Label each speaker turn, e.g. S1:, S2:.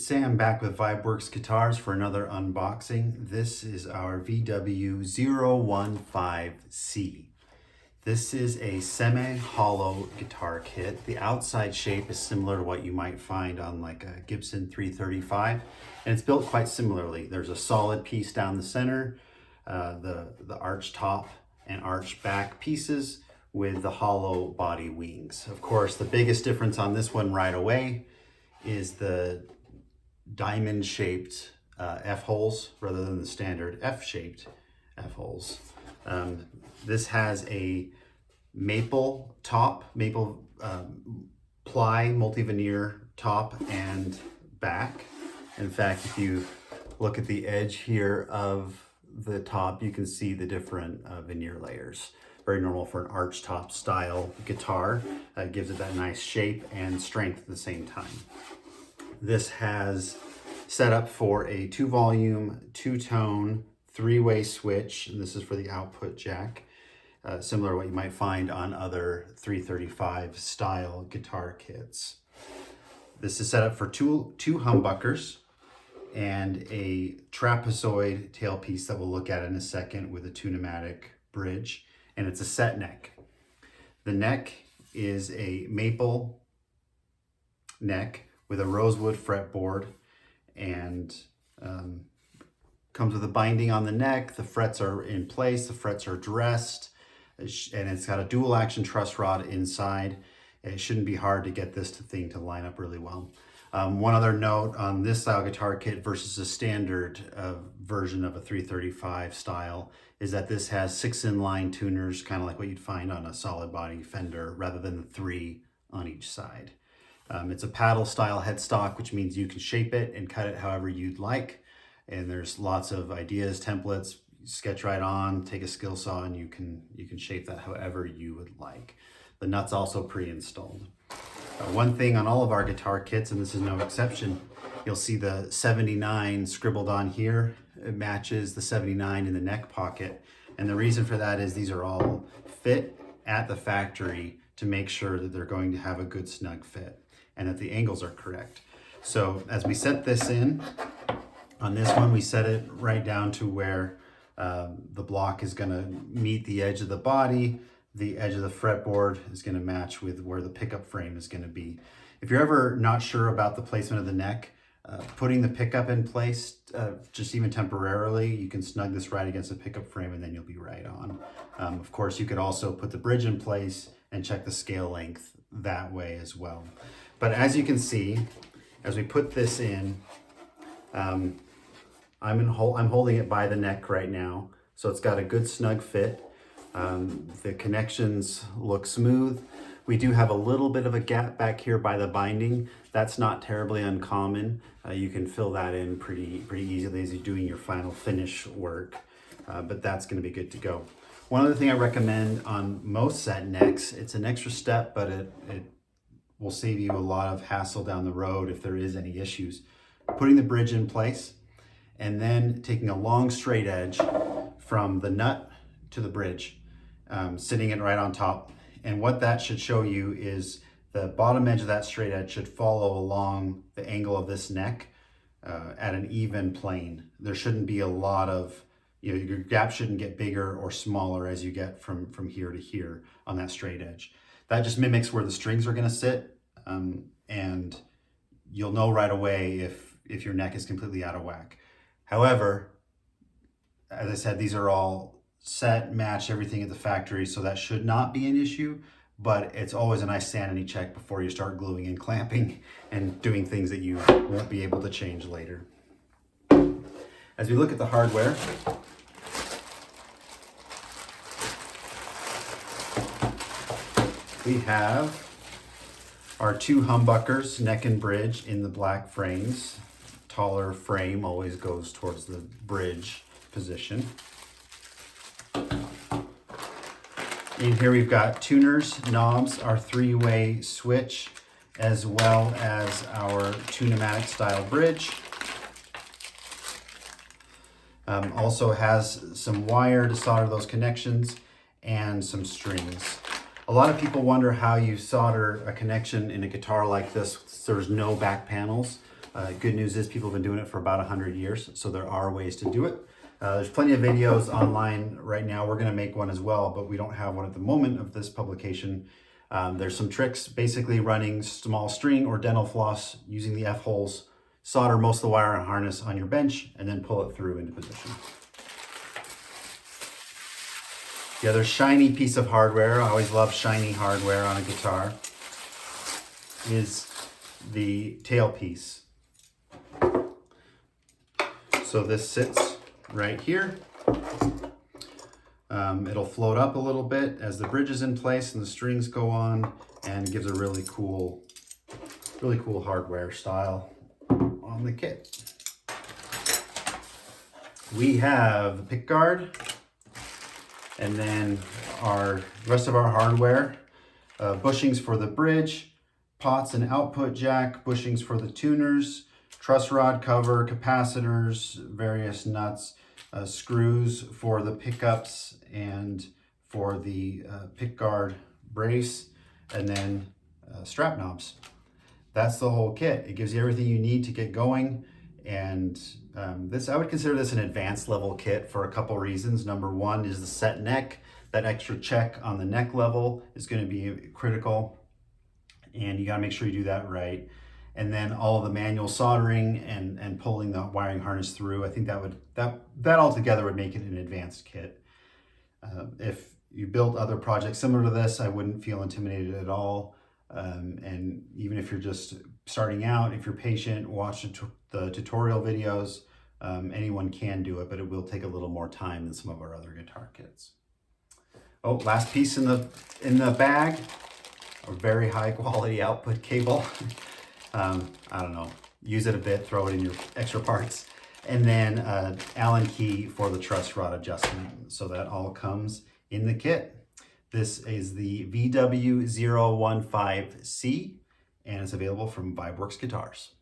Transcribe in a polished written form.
S1: It's Sam back with Vibeworks Guitars for another unboxing. This is our VW015C. This is a semi-hollow guitar kit. The outside shape is similar to what you might find on like a Gibson 335, and it's built quite similarly. There's a solid piece down the center, the arch top and arch back pieces with the hollow body wings. Of course, the biggest difference on this one right away is the diamond-shaped F-holes rather than the standard F-shaped F-holes. This has a maple top, maple ply multi-veneer top and back. In fact, if you look at the edge here of the top, you can see the different veneer layers. Very normal for an arch top style guitar. Gives it that nice shape and strength at the same time. This has set up for a 2-volume, 2-tone, 3-way switch, and this is for the output jack, similar to what you might find on other 335 style guitar kits. This is set up for two humbuckers and a trapezoid tailpiece that we'll look at in a second with a tune-o-matic bridge, and it's a set neck. The neck is a maple neck with a rosewood fretboard, and comes with a binding on the neck. The frets are in place, the frets are dressed, and it's got a dual action truss rod inside. It shouldn't be hard to get this thing to line up really well. One other note on this style guitar kit versus a standard version of a 335 style is that this has 6 inline tuners, kind of like what you'd find on a solid body Fender, rather than the 3 on each side. It's a paddle style headstock, which means you can shape it and cut it however you'd like. And there's lots of ideas, templates, sketch right on, take a skill saw, and you can shape that however you would like. The nut's also pre-installed. One thing on all of our guitar kits, and this is no exception, you'll see the 79 scribbled on here. It matches the 79 in the neck pocket. And the reason for that is these are all fit at the factory to make sure that they're going to have a good snug fit and that the angles are correct. So as we set this in, on this one we set it right down to where the block is gonna meet the edge of the body. The edge of the fretboard is gonna match with where the pickup frame is gonna be. If you're ever not sure about the placement of the neck, putting the pickup in place, just even temporarily, you can snug this right against the pickup frame and then you'll be right on. Of course, you could also put the bridge in place and check the scale length that way as well. But as you can see, as we put this in, I'm holding it by the neck right now, so it's got a good snug fit. The connections look smooth. We do have a little bit of a gap back here by the binding. That's not terribly uncommon. You can fill that in pretty easily as you're doing your final finish work, but that's gonna be good to go. One other thing I recommend on most set necks, it's an extra step, but it will save you a lot of hassle down the road if there is any issues. Putting the bridge in place and then taking a long straight edge from the nut to the bridge, sitting it right on top. And what that should show you is the bottom edge of that straight edge should follow along the angle of this neck at an even plane. There shouldn't be a lot of, your gap shouldn't get bigger or smaller as you get from here to here on that straight edge. That just mimics where the strings are gonna sit, and you'll know right away if your neck is completely out of whack. However, as I said, these are all set, match everything at the factory, so that should not be an issue, but it's always a nice sanity check before you start gluing and clamping and doing things that you won't be able to change later. As we look at the hardware, we have our 2 humbuckers, neck and bridge, in the black frames. Taller frame always goes towards the bridge position. In here we've got tuners, knobs, our 3-way switch, as well as our tune-o-matic style bridge. Also has some wire to solder those connections and some strings. A lot of people wonder how you solder a connection in a guitar like this. There's no back panels. Good news is people have been doing it for about 100 years, so there are ways to do it. There's plenty of videos online right now. We're going to make one as well, but we don't have one at the moment of this publication. There's some tricks, basically running small string or dental floss using the F-holes, solder most of the wire and harness on your bench, and then pull it through into position. The other shiny piece of hardware, I always love shiny hardware on a guitar, is the tailpiece. So this sits right here. It'll float up a little bit as the bridge is in place and the strings go on, and gives a really cool hardware style on the kit. We have the pick guard, and then our rest of our hardware, bushings for the bridge, pots and output jack, bushings for the tuners, truss rod cover, capacitors, various nuts, screws for the pickups and for the pick guard brace, and then strap knobs. That's the whole kit. It gives you everything you need to get going. And I would consider this an advanced level kit for a couple reasons. Number one is the set neck. That extra check on the neck level is going to be critical, and you got to make sure you do that right. And then all of the manual soldering and pulling the wiring harness through. I think that altogether would make it an advanced kit. If you built other projects similar to this, I wouldn't feel intimidated at all. And even if you're just starting out, if you're patient, watch the tutorial videos, anyone can do it, but it will take a little more time than some of our other guitar kits. Oh, last piece in the bag, a very high quality output cable. I don't know, use it a bit, throw it in your extra parts. And then Allen key for the truss rod adjustment. So that all comes in the kit. This is the VW015C, and it's available from Vibeworks Guitars.